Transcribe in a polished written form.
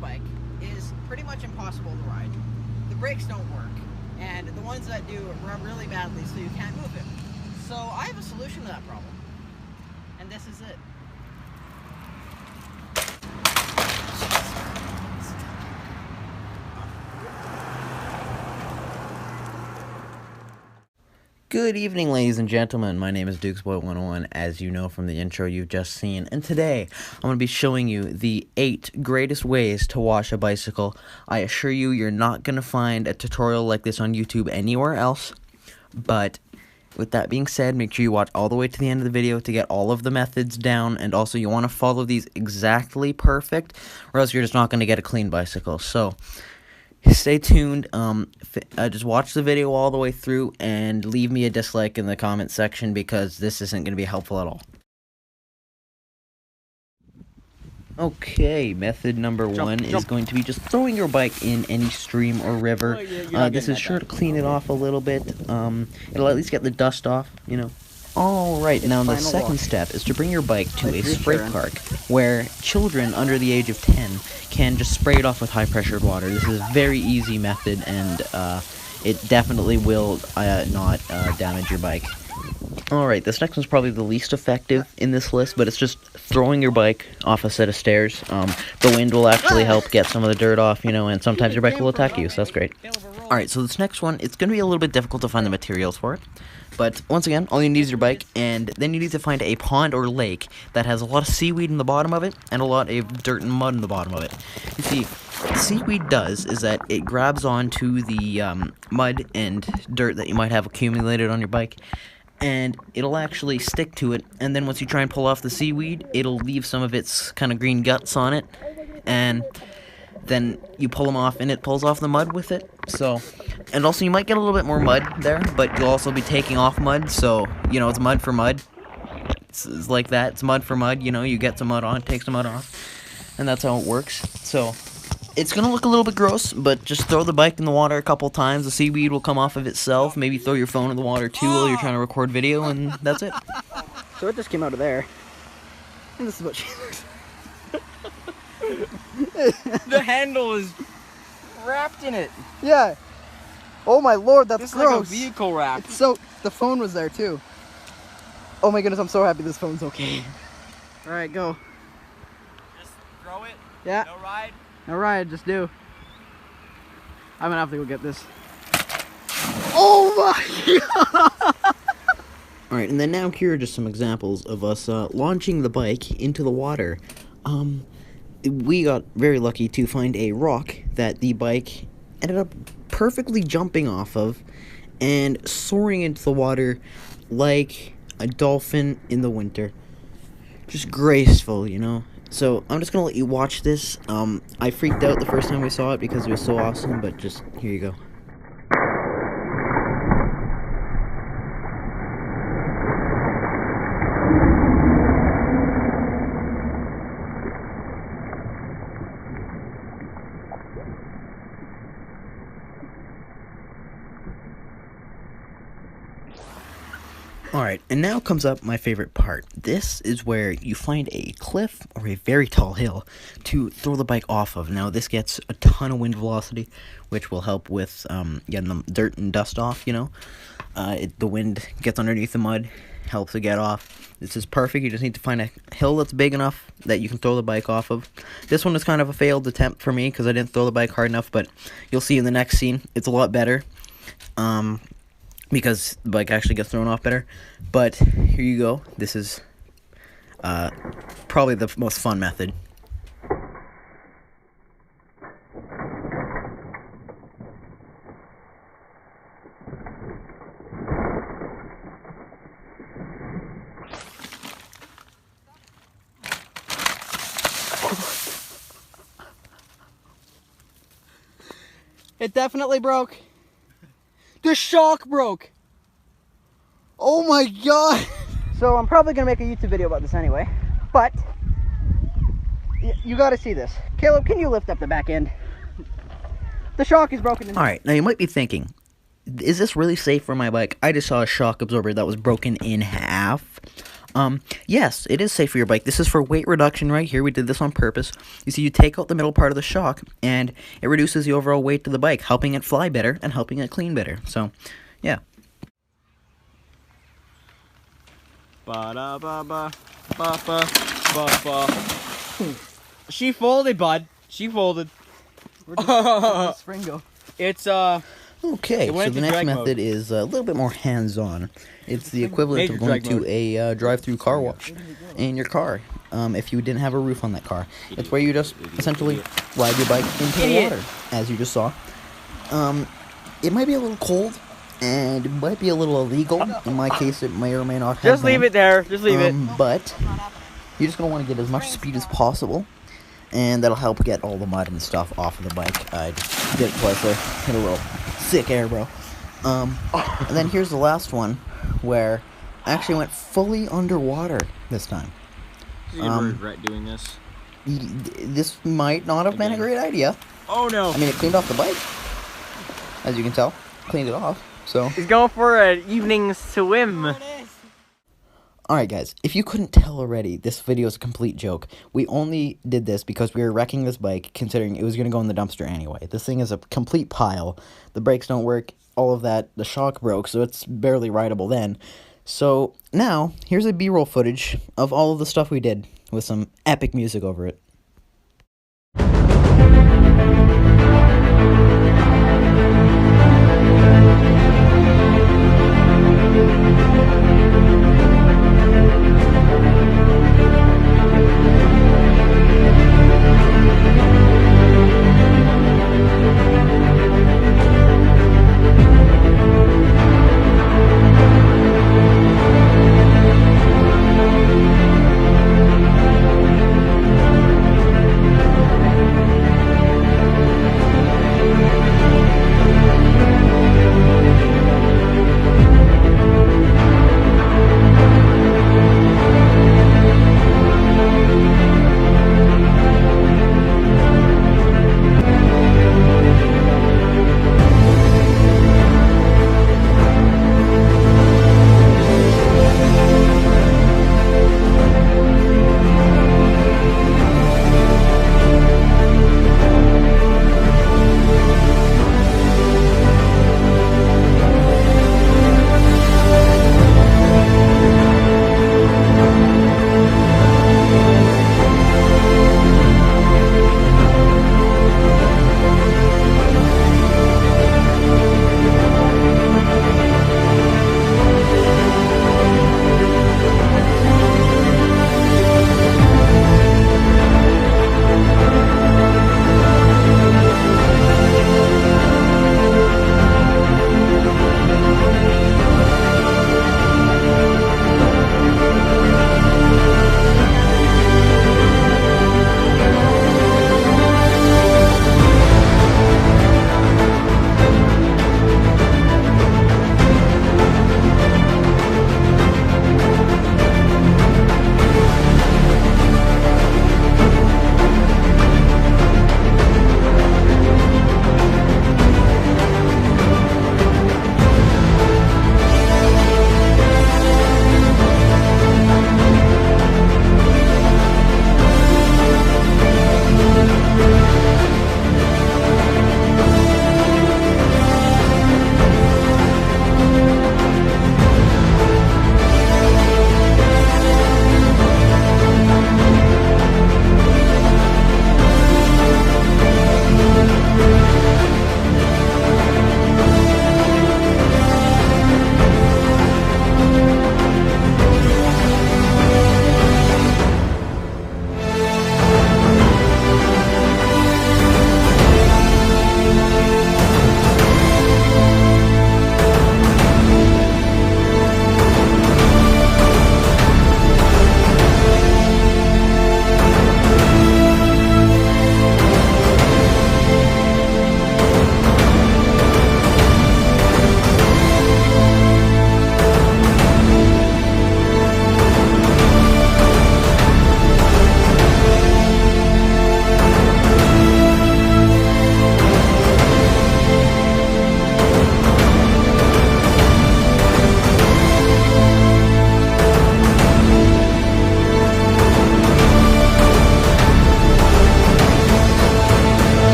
bike is pretty much impossible to ride. The brakes don't work, and the ones that do rub really badly, so you can't move it. So I have a solution to that problem, and this is it. Good evening, ladies and gentlemen. My name is DukesBoy101, as you know from the intro you've just seen. And today, I'm going to be showing you the 8 greatest ways to wash a bicycle. I assure you, you're not going to find a tutorial like this on YouTube anywhere else. But with that being said, make sure you watch all the way to the end of the video to get all of the methods down. And also, you want to follow these exactly perfect, or else you're just not going to get a clean bicycle. So stay tuned, just watch the video all the way through, and leave me a dislike in the comment section, because this isn't going to be helpful at all. Okay, method number 1 is going to be just throwing your bike in any stream or river. This is sure to clean it off a little bit. It'll at least get the dust off, you know. Alright, now the second step is to bring your bike to a spray park, where children under the age of 10 can just spray it off with high-pressured water. This is a very easy method, and it definitely will not damage your bike. Alright, this next one's probably the least effective in this list, but it's just throwing your bike off a set of stairs. The wind will actually help get some of the dirt off, you know, and sometimes your bike will attack you, so that's great. Alright, so this next one, it's going to be a little bit difficult to find the materials for it. But once again, all you need is your bike, and then you need to find a pond or lake that has a lot of seaweed in the bottom of it, and a lot of dirt and mud in the bottom of it. You see, what seaweed does is that it grabs onto the mud and dirt that you might have accumulated on your bike, and it'll actually stick to it, and then once you try and pull off the seaweed, it'll leave some of its kind of green guts on it, and then you pull them off, and it pulls off the mud with it. So, and also you might get a little bit more mud there, but you'll also be taking off mud, so, you know, it's mud for mud. It's like that, it's mud for mud, you know, you get some mud on, take some mud off, and that's how it works. So, it's gonna look a little bit gross, but just throw the bike in the water a couple times, the seaweed will come off of itself, maybe throw your phone in the water too while you're trying to record video, and that's it. So it just came out of there, and this is what she looks. The handle is wrapped in it. Yeah. Oh my lord, that's gross. Like a vehicle wrap. It's so the phone was there too. Oh my goodness, I'm so happy this phone's okay. All right, go. Just throw it. Yeah. No ride. No ride, just do. I'm gonna have to go get this. Oh my god! Alright, and then now here are just some examples of us launching the bike into the water. We got very lucky to find a rock that the bike ended up perfectly jumping off of and soaring into the water like a dolphin in the winter. Just graceful, you know? So, I'm just gonna let you watch this. I freaked out the first time we saw it because it was so awesome, but just, here you go. Alright, and now comes up my favorite part. This is where you find a cliff or a very tall hill to throw the bike off of. Now, this gets a ton of wind velocity, which will help with getting the dirt and dust off, you know. The wind gets underneath the mud, helps it get off. This is perfect. You just need to find a hill that's big enough that you can throw the bike off of. This one is kind of a failed attempt for me because I didn't throw the bike hard enough, but you'll see in the next scene, it's a lot better. Because the bike actually gets thrown off better. But here you go. This is probably the most fun method. It definitely broke. The shock broke. Oh my god. So I'm probably gonna make a YouTube video about this anyway, but you gotta see this. Caleb, can you lift up the back end? The shock is broken. Alright, now you might be thinking, is this really safe for my bike? I just saw a shock absorber that was broken in half. Yes, it is safe for your bike. This is for weight reduction right here. We did this on purpose. You see, you take out the middle part of the shock, and it reduces the overall weight to the bike, helping it fly better and helping it clean better. So, yeah. She folded, bud. She folded. Where'd the spring go? It's Okay, It so went the into next drag method mode. is a little bit more hands-on. It's the equivalent Major of going drag mode. to a drive-through car wash in your car, if you didn't have a roof on that car. It's where you just essentially ride your bike into the Idiot. water, as you just saw. It might be a little cold, and it might be a little illegal. In my case, it may or may not have just leave been. it there. Just leave it. But you're just going to want to get as much speed as possible, and that'll help get all the mud and stuff off of the bike. I just did it twice there. Hit a little sick air, bro. And then here's the last one, where I actually went fully underwater this time. You're gonna regret doing this. This might not have been a Again. great idea. Oh no! I mean, it cleaned off the bike, as you can tell. Cleaned it off, so... He's going for an evening swim. Alright guys, if you couldn't tell already, this video is a complete joke. We only did this because we were wrecking this bike, considering it was going to go in the dumpster anyway. This thing is a complete pile. The brakes don't work, all of that. The shock broke, so it's barely rideable then. So, now, here's a B-roll footage of all of the stuff we did, with some epic music over it.